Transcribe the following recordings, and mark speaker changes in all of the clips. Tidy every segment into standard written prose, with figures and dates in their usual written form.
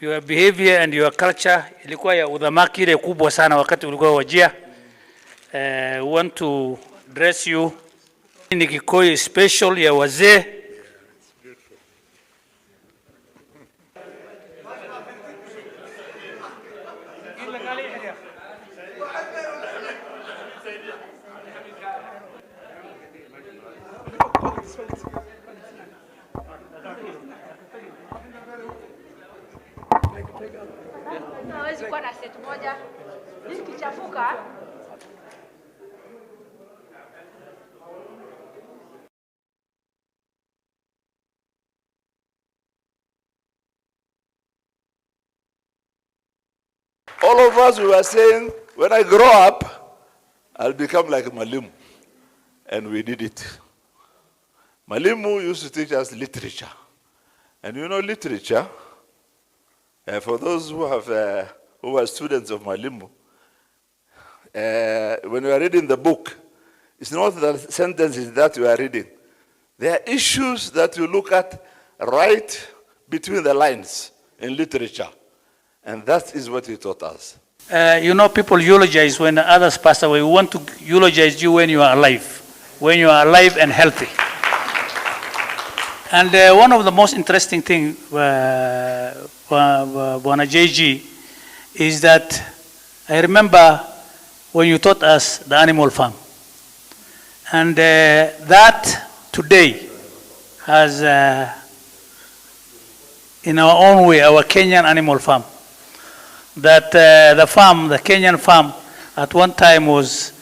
Speaker 1: your behavior and your culture ilikuwa ya udhamaki ile kubwa sana wakati ulikuwa Wajir. We want to address you. Ni Kikuyu special ya wazee.
Speaker 2: Hawezi kuwa na set moja. Ikichafuka
Speaker 3: all of us, we were saying, when I grow up, I'll become like Mwalimu. And we did it. Mwalimu used to teach us literature. And you know literature, for those who are students of Mwalimu, when we are reading the book, it's not the sentences that we are reading. There are issues that you look at right between the lines in literature. And that is what he taught us.
Speaker 1: You know, people eulogize when others pass away. We want to eulogize you when you are alive and healthy. And one of the most interesting things, Bwana JG, is that I remember when you taught us the animal farm. And that today has, in our own way, our Kenyan animal farm. That the Kenyan farm, at one time was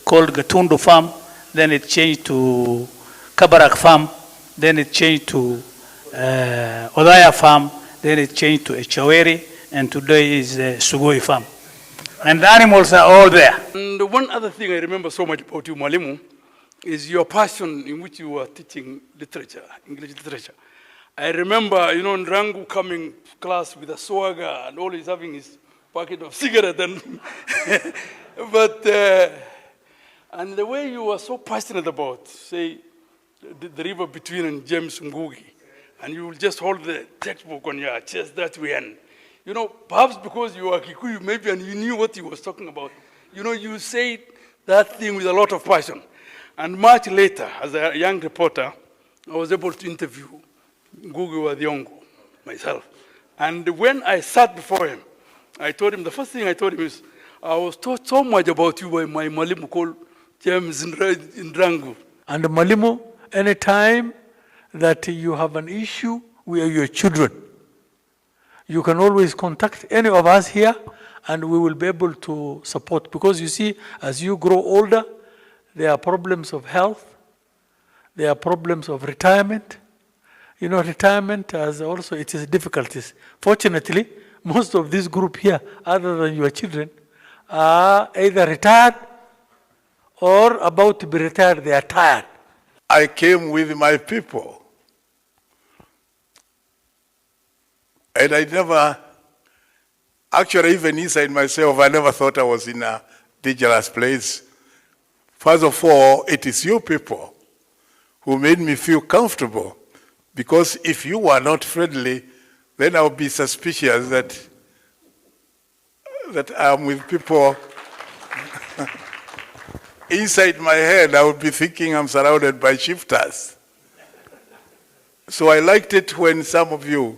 Speaker 1: called Gatundu Farm, then it changed to Kabarak Farm, then it changed to Odaya Farm, then it changed to Echaweri, and today is Sugoi Farm. And the animals are all there.
Speaker 4: And one other thing I remember so much about you, Mwalimu, is your passion in which you were teaching literature, English literature. I remember, you know, Nrangu coming to class with a swagger and always having his packet of cigarette and but and the way you were so passionate about, say, the river between and James Ngugi, and you will just hold the textbook on your chest that way, and you know, perhaps because you were Kikuyu maybe and you knew what he was talking about, you know, you said that thing with a lot of passion. And much later, as a young reporter, I was able to interview Ngugi wa Thiong'o myself. And when I sat before him, I told him, the first thing I told him is, I was taught so much about you by my Mwalimu called James Ndrangu.
Speaker 5: And Mwalimu, anytime that you have an issue with your children, you can always contact any of us here and we will be able to support. Because you see, as you grow older, there are problems of health, there are problems of retirement. You know, retirement has also its difficulties. Fortunately, most of this group here, other than your children, are either retired or about to be retired. They are tired.
Speaker 6: I came with my people. And I never, actually even inside myself, I never thought I was in a dangerous place. First of all, it is you people who made me feel comfortable. Because if you were not friendly, then I would be suspicious that I'm with people. Inside my head, I would be thinking I'm surrounded by shifters. So I liked it when some of you,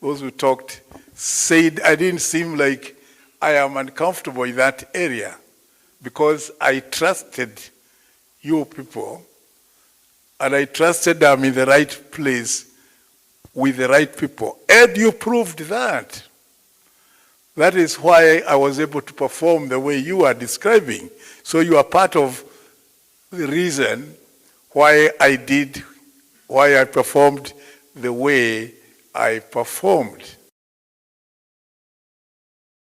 Speaker 6: those who talked, said I didn't seem like I am uncomfortable in that area because I trusted you people and I trusted I'm in the right place with the right people. And you proved that. That is why I was able to perform the way you are describing. So you are part of the reason why I performed the way I performed.